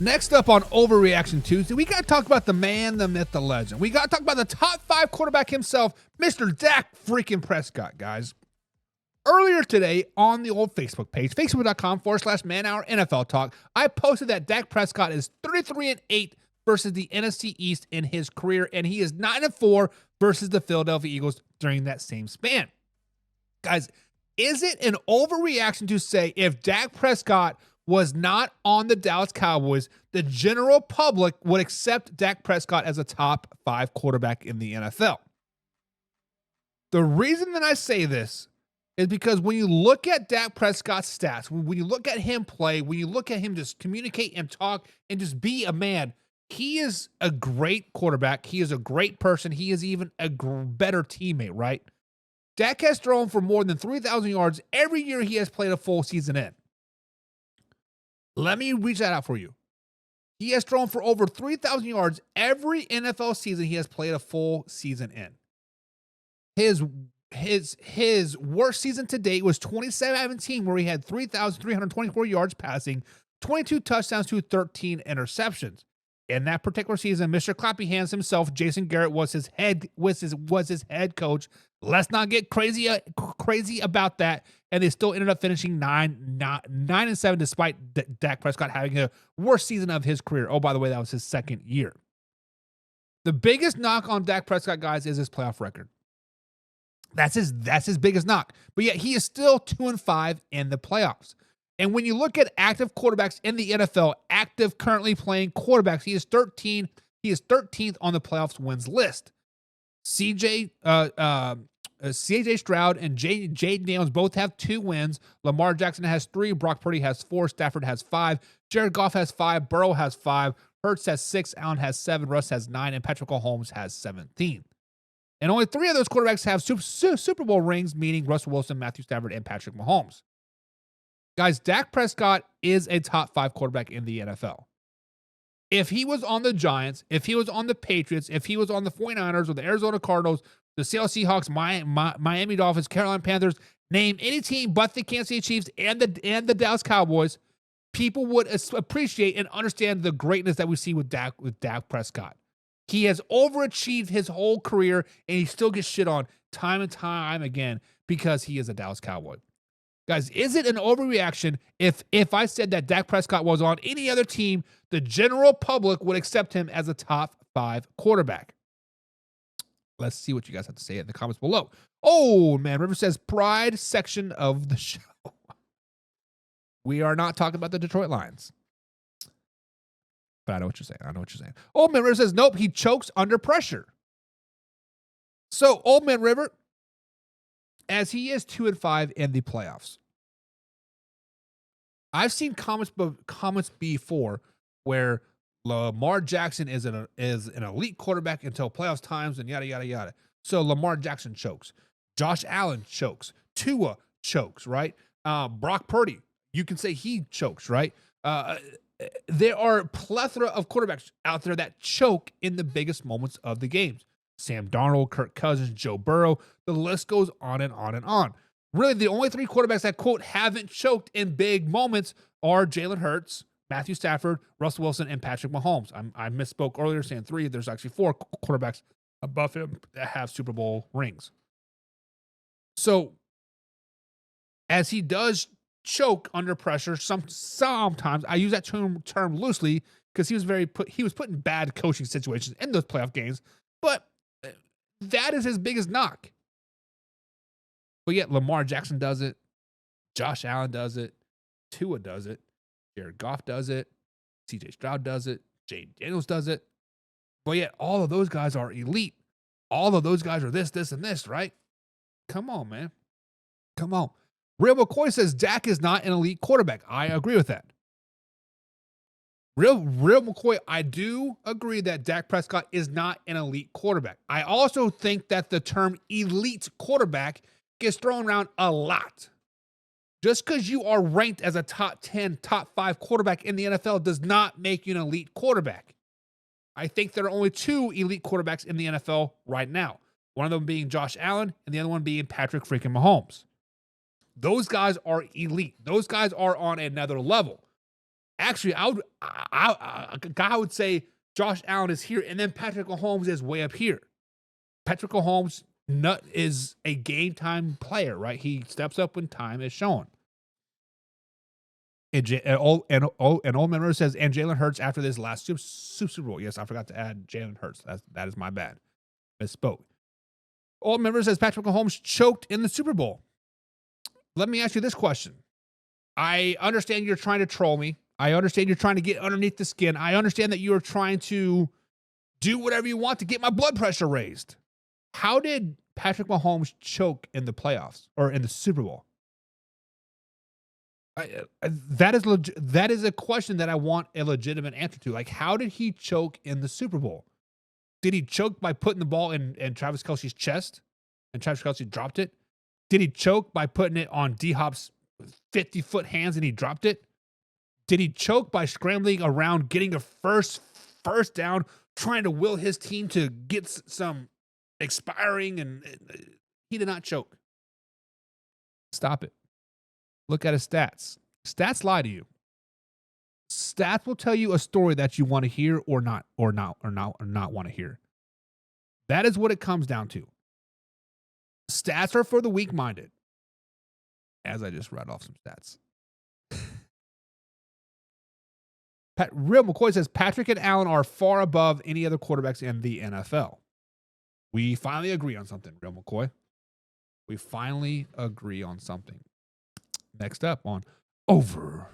Next up on Overreaction Tuesday, we got to talk about the man, the myth, the legend. We got to talk about the top 5 quarterback himself, Mr. Dak freaking Prescott, guys. Earlier today on the old Facebook page, facebook.com/manhour NFL talk, I posted that Dak Prescott is 33-8 versus the NFC East in his career, and he is 9-4 versus the Philadelphia Eagles during that same span. Guys, is it an overreaction to say if Dak Prescott was not on the Dallas Cowboys, the general public would accept Dak Prescott as a top 5 quarterback in the NFL? The reason that I say this is because when you look at Dak Prescott's stats, when you look at him play, when you look at him just communicate and talk and just be a man, he is a great quarterback. He is a great person. He is even a better teammate, right? Dak has thrown for more than 3,000 yards every year he has played a full season in. Let me reach that out for you. He has thrown for over 3,000 yards every NFL season he has played a full season in. His worst season to date was 2017, where he had 3,324 yards passing, 22 touchdowns to 13 interceptions. In that particular season, Mr. Clappy Hands himself, Jason Garrett, was his head coach. Let's not get crazy about that. And they still ended up finishing 9-7, despite Dak Prescott having a worst season of his career. Oh, by the way, that was his second year. The biggest knock on Dak Prescott, guys, is his playoff record. That's his biggest knock. But yet he is still 2-5 in the playoffs. And when you look at active quarterbacks in the NFL, active currently playing quarterbacks, he is 13. He is 13th on the playoffs wins list. CJ Stroud and Jaden Daniels both have 2 wins. Lamar Jackson has 3. Brock Purdy has 4. Stafford has 5. Jared Goff has 5. Burrow has 5. Hurts has 6. Allen has 7. Russ has 9. And Patrick Mahomes has 17. And only 3 of those quarterbacks have Super Bowl rings, meaning Russell Wilson, Matthew Stafford, and Patrick Mahomes. Guys, Dak Prescott is a top 5 quarterback in the NFL. If he was on the Giants, if he was on the Patriots, if he was on the 49ers or the Arizona Cardinals, the Seattle Seahawks, Miami Dolphins, Carolina Panthers, name any team but the Kansas City Chiefs and the Dallas Cowboys, people would appreciate and understand the greatness that we see with Dak Prescott. He has overachieved his whole career, and he still gets shit on time and time again because he is a Dallas Cowboy. Guys, is it an overreaction if I said that Dak Prescott was on any other team, the general public would accept him as a top 5 quarterback? Let's see what you guys have to say in the comments below. Oh, man, River says pride section of the show. We are not talking about the Detroit Lions. But I know what you're saying. Old Man River says, nope, he chokes under pressure. So, Old Man River, as he is 2-5 in the playoffs, I've seen comments before where Lamar Jackson is an elite quarterback until playoffs times and yada, yada, yada. So Lamar Jackson chokes. Josh Allen chokes. Tua chokes, right? Brock Purdy, you can say he chokes, right? There are a plethora of quarterbacks out there that choke in the biggest moments of the games. Sam Darnold, Kirk Cousins, Joe Burrow, the list goes on and on and on. Really, the only 3 quarterbacks that, quote, haven't choked in big moments are Jalen Hurts, Matthew Stafford, Russell Wilson, and Patrick Mahomes. I misspoke earlier saying 3. There's actually 4 quarterbacks above him that have Super Bowl rings. So, as he does choke under pressure, sometimes, I use that term loosely because he was put in bad coaching situations in those playoff games, but that is his biggest knock. But yet Lamar Jackson does it, Josh Allen does it, Tua does it, Jared Goff does it, CJ Stroud does it, Jaden Daniels does it. But yet all of those guys are elite. All of those guys are this, and this, right? Come on, man. Come on. Real McCoy says Dak is not an elite quarterback. I agree with that. Real McCoy, I do agree that Dak Prescott is not an elite quarterback. I also think that the term elite quarterback gets thrown around a lot. Just because you are ranked as a top 10, top 5 quarterback in the NFL does not make you an elite quarterback. I think there are only 2 elite quarterbacks in the NFL right now. One of them being Josh Allen and the other one being Patrick freaking Mahomes. Those guys are elite. Those guys are on another level. Actually, a guy would say Josh Allen is here, and then Patrick Mahomes is way up here. Patrick Mahomes is a game time player, right? He steps up when time is shown. And old member says, and Jalen Hurts after this last Super Bowl. Yes, I forgot to add Jalen Hurts. That is my bad. Misspoke. Old member says Patrick Mahomes choked in the Super Bowl. Let me ask you this question. I understand you're trying to troll me. I understand you're trying to get underneath the skin. I understand that you are trying to do whatever you want to get my blood pressure raised. How did Patrick Mahomes choke in the playoffs or in the Super Bowl? That is a question that I want a legitimate answer to. Like, how did he choke in the Super Bowl? Did he choke by putting the ball in Travis Kelce's chest and Travis Kelce dropped it? Did he choke by putting it on D-Hop's 50-foot hands and he dropped it? Did he choke by scrambling around, getting a first down, trying to will his team to get some expiring? And he did not choke. Stop it. Look at his stats. Stats lie to you. Stats will tell you a story that you want to hear or not want to hear. That is what it comes down to. Stats are for the weak-minded. As I just read off some stats. Real McCoy says Patrick and Allen are far above any other quarterbacks in the NFL. We finally agree on something, Real McCoy. We finally agree on something. Next up on Over